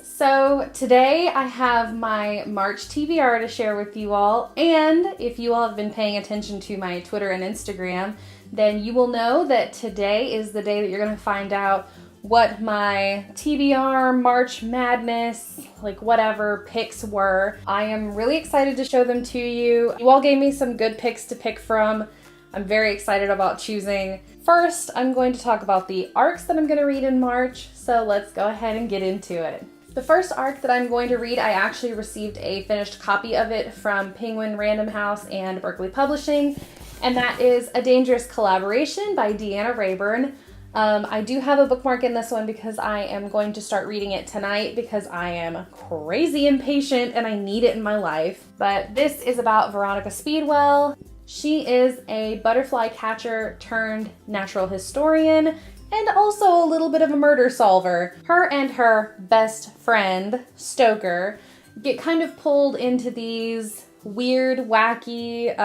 So today I have my March TBR to share with you all, and if you all have been paying attention to my Twitter and Instagram, then you will know that today is the day that you're going to find out what my TBR, March Madness, like whatever picks were. I am really excited to show them to you. You all gave me some good picks to pick from. I'm very excited about choosing. First, I'm going to talk about the arcs that I'm going to read in March, so let's go ahead and get into it. The first arc that I'm going to read, I actually received a finished copy of it from Penguin Random House and Berkeley Publishing, and that is A Dangerous Collaboration by Deanna Rayburn. I do have a bookmark in this one because I am going to start reading it tonight because I am crazy impatient and I need it in my life. But this is about Veronica Speedwell. She is a butterfly catcher turned natural historian and also a little bit of a murder solver. Her and her best friend, Stoker, get kind of pulled into these weird, wacky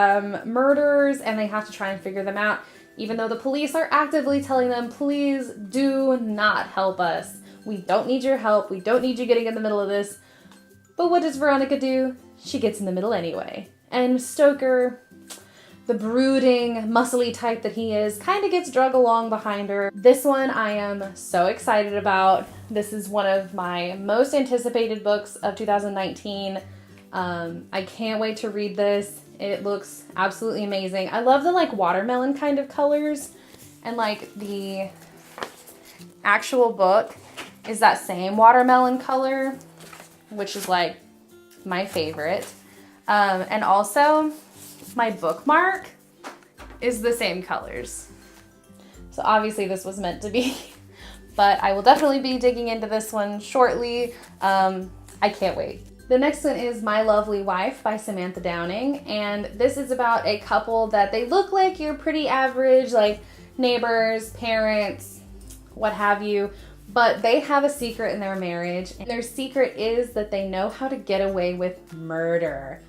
murders, and they have to try and figure them out, even though the police are actively telling them, please do not help us. We don't need your help. We don't need you getting in the middle of this. But what does Veronica do? She gets in the middle anyway. And Stoker, the brooding, muscly type that he is, kind of gets drug along behind her. This one I am so excited about. This is one of my most anticipated books of 2019. I can't wait to read this. It looks absolutely amazing. I love the like watermelon kind of colors, and like the actual book is that same watermelon color, which is like my favorite. And also my bookmark is the same colors. So obviously this was meant to be, but I will definitely be digging into this one shortly. I can't wait. The next one is My Lovely Wife by Samantha Downing, and this is about a couple that they look like your pretty average, like neighbors, parents, what have you, but they have a secret in their marriage, and their secret is that they know how to get away with murder.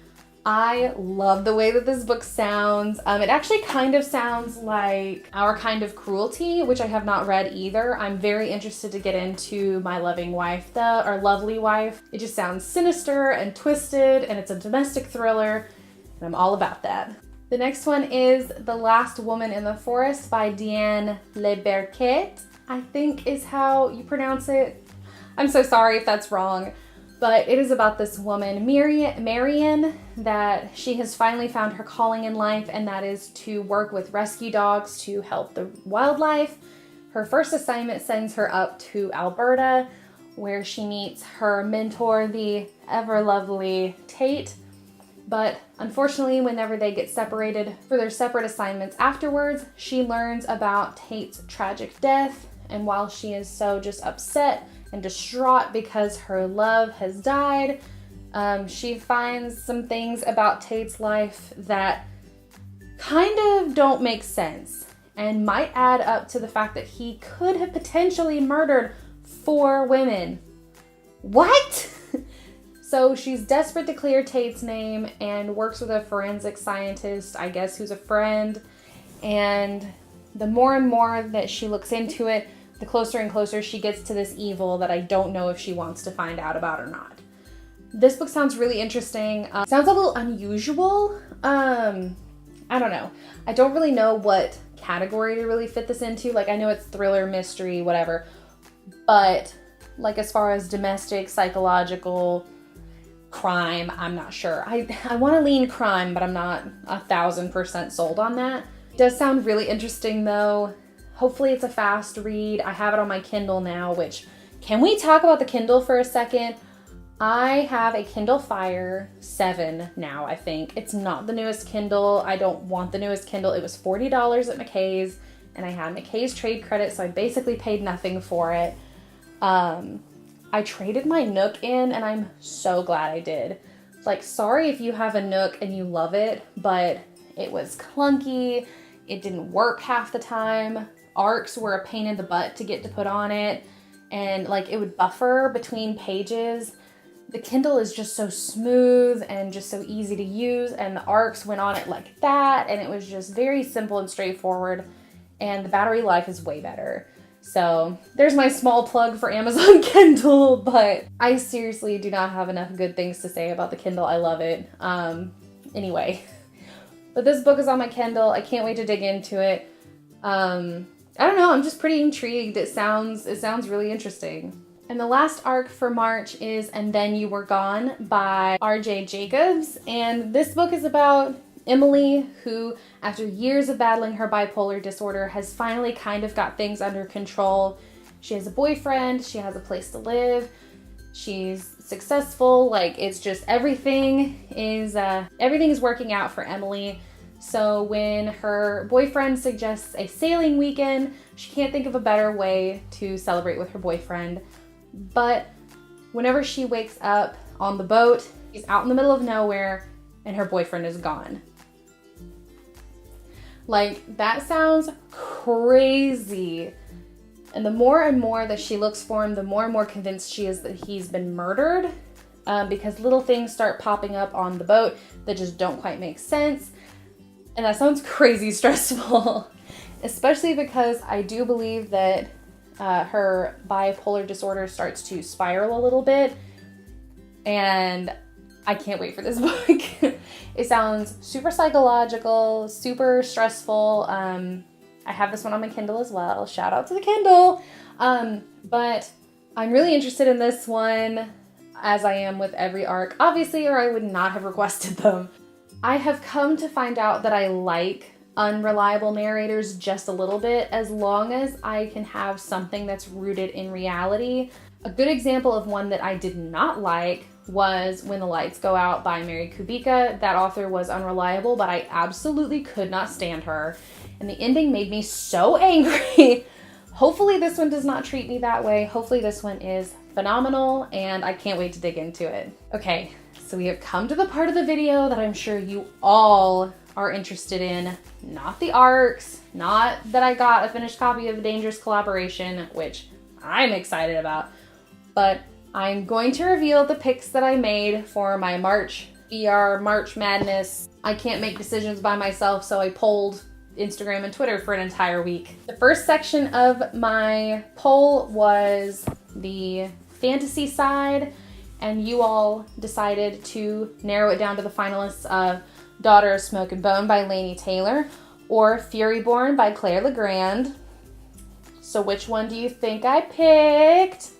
I love the way that this book sounds. It actually kind of sounds like Our Kind of Cruelty, which I have not read either. I'm very interested to get into My Loving Wife though, or Lovely Wife. It just sounds sinister and twisted, and it's a domestic thriller, and I'm all about that. The next one is The Last Woman in the Forest by Diane Leberquet, I think is how you pronounce it. I'm so sorry if that's wrong. But it is about this woman, Marion, that she has finally found her calling in life, and that is to work with rescue dogs to help the wildlife. Her first assignment sends her up to Alberta, where she meets her mentor, the ever lovely Tate. But unfortunately, whenever they get separated for their separate assignments afterwards, she learns about Tate's tragic death, and while she is so just upset and distraught because her love has died, she finds some things about Tate's life that kind of don't make sense and might add up to the fact that he could have potentially murdered 4 women. What? So she's desperate to clear Tate's name and works with a forensic scientist, I guess, who's a friend. And the more and more that she looks into it, the closer and closer she gets to this evil that I don't know if she wants to find out about or not. This book sounds really interesting. Sounds a little unusual. I don't know. I don't really know what category to really fit this into. Like, I know it's thriller, mystery, whatever. But like as far as domestic, psychological, crime, I'm not sure. I want to lean crime, but I'm not 1,000% sold on that. It does sound really interesting though. Hopefully it's a fast read. I have it on my Kindle now, which, can we talk about the Kindle for a second? I have a Kindle Fire 7 now, I think. It's not the newest Kindle. I don't want the newest Kindle. It was $40 at McKay's, and I had McKay's trade credit, so I basically paid nothing for it. I traded my Nook in, and I'm so glad I did. Like, sorry if you have a Nook and you love it, but it was clunky. It didn't work half the time. Arcs were a pain in the butt to get to put on it, and like it would buffer between pages. The Kindle is just so smooth and just so easy to use, and the arcs went on it like that, and it was just very simple and straightforward, and the battery life is way better. So there's my small plug for Amazon Kindle, but I seriously do not have enough good things to say about the Kindle. I love it. Anyway, but this book is on my Kindle. I can't wait to dig into it. I don't know, I'm just pretty intrigued. It sounds really interesting. And the last arc for March is And Then You Were Gone by R.J. Jacobs. And this book is about Emily, who, after years of battling her bipolar disorder, has finally kind of got things under control. She has a boyfriend, she has a place to live, she's successful, like it's just everything is working out for Emily. So when her boyfriend suggests a sailing weekend, she can't think of a better way to celebrate with her boyfriend. But whenever she wakes up on the boat, she's out in the middle of nowhere and her boyfriend is gone. Like, that sounds crazy. And the more and more that she looks for him, the more and more convinced she is that he's been murdered, because little things start popping up on the boat that just don't quite make sense. And that sounds crazy stressful, especially because I do believe that her bipolar disorder starts to spiral a little bit. And I can't wait for this book. It sounds super psychological, super stressful. I have this one on my Kindle as well. Shout out to the Kindle. But I'm really interested in this one, as I am with every arc, obviously, or I would not have requested them. I have come to find out that I like unreliable narrators just a little bit, as long as I can have something that's rooted in reality. A good example of one that I did not like was When the Lights Go Out by Mary Kubica. That author was unreliable, but I absolutely could not stand her. And the ending made me so angry. Hopefully this one does not treat me that way. Hopefully this one is phenomenal, and I can't wait to dig into it. Okay, so we have come to the part of the video that I'm sure you all are interested in. Not the arcs, not that I got a finished copy of A Dangerous Collaboration, which I'm excited about, but I'm going to reveal the picks that I made for my March TBR March Madness. I can't make decisions by myself, so I polled Instagram and Twitter for an entire week. The first section of my poll was the fantasy side, and you all decided to narrow it down to the finalists of Daughter of Smoke and Bone by Laini Taylor or Furyborn by Claire Legrand. So which one do you think I picked?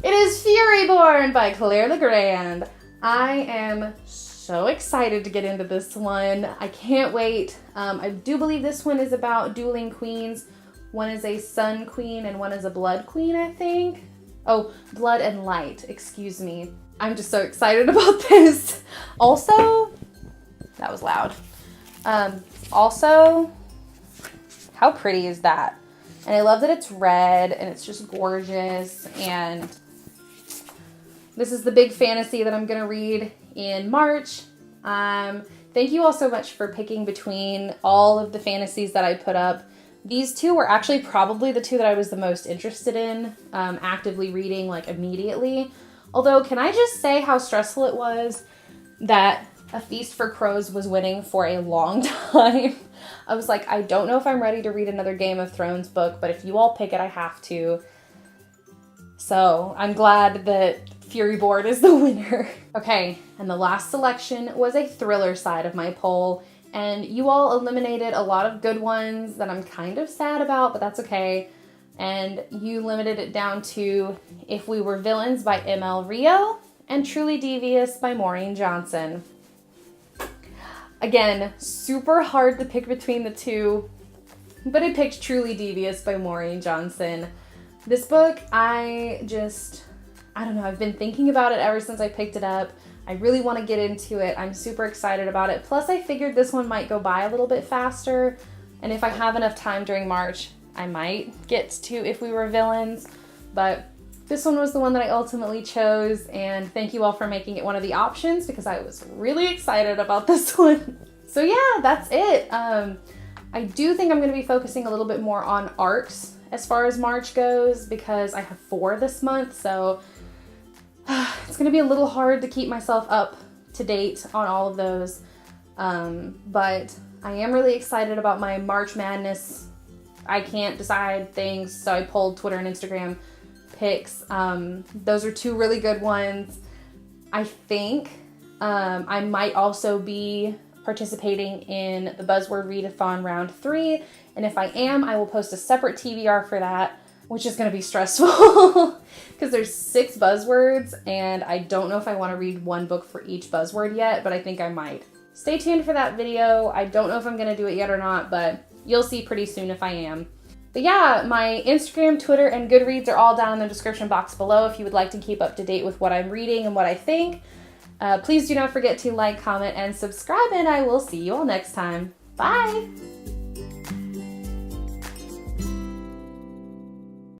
It is Furyborn by Claire Legrand. I am so excited to get into this one. I can't wait. I do believe this one is about dueling queens. One is a sun queen and one is a blood queen, I think. Oh, blood and light, excuse me. I'm just so excited about this. Also, that was loud. Also, how pretty is that? And I love that it's red and it's just gorgeous. And this is the big fantasy that I'm gonna read in March. Thank you all so much for picking between all of the fantasies that I put up. These two were actually probably the two that I was the most interested in, actively reading like immediately. Although, can I just say how stressful it was that A Feast for Crows was winning for a long time. I was like, I don't know if I'm ready to read another Game of Thrones book, but if you all pick it, I have to. So I'm glad that Furyborn is the winner. Okay, and the last selection was a thriller side of my poll, and you all eliminated a lot of good ones that I'm kind of sad about, but that's okay. And you limited it down to If We Were Villains by M.L. Rio and Truly Devious by Maureen Johnson. Again, super hard to pick between the two, but I picked Truly Devious by Maureen Johnson. This book, I don't know, I've been thinking about it ever since I picked it up. I really want to get into it. I'm super excited about it. Plus, I figured this one might go by a little bit faster, and if I have enough time during March, I might get to If We Were Villains, but this one was the one that I ultimately chose, and thank you all for making it one of the options because I was really excited about this one. So yeah, that's it. I do think I'm going to be focusing a little bit more on arcs as far as March goes because I have 4 this month, so it's going to be a little hard to keep myself up to date on all of those. But I am really excited about my March Madness I can't decide things, so I pulled Twitter and Instagram picks. Those are two really good ones. I think I might also be participating in the Buzzword Readathon Round 3, and if I am, I will post a separate TBR for that, which is going to be stressful because there's 6 buzzwords, and I don't know if I want to read one book for each buzzword yet, but I think I might. Stay tuned for that video. I don't know if I'm going to do it yet or not, but you'll see pretty soon if I am. But yeah, my Instagram, Twitter, and Goodreads are all down in the description box below if you would like to keep up to date with what I'm reading and what I think. Please do not forget to like, comment, and subscribe, and I will see you all next time. Bye!